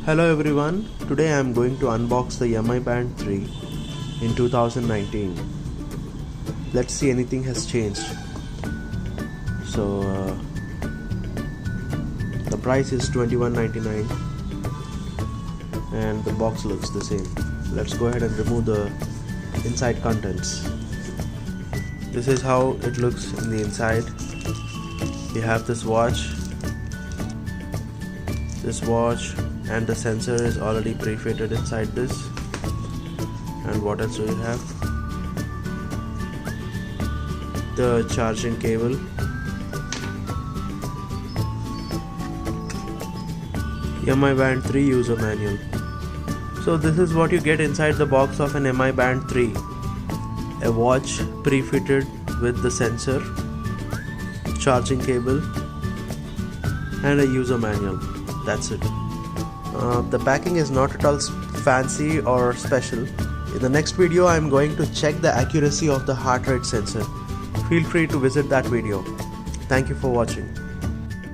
Hello everyone, today I am going to unbox the Mi Band 3 in 2019. Let's see anything has changed. So the price is $21.99 and the box looks the same. Let's go ahead and remove the inside contents. This is how it looks in the inside. You have this watch and the sensor is already pre-fitted inside this. And what else do you have? The charging cable, Mi Band 3 user manual. So this is what you get inside the box of an Mi Band 3. A watch pre-fitted with the sensor, charging cable and a user manual. That's it. The packing is not at all fancy or special. In the next video I am going to check the accuracy of the heart rate sensor. Feel free to visit that video. Thank you for watching.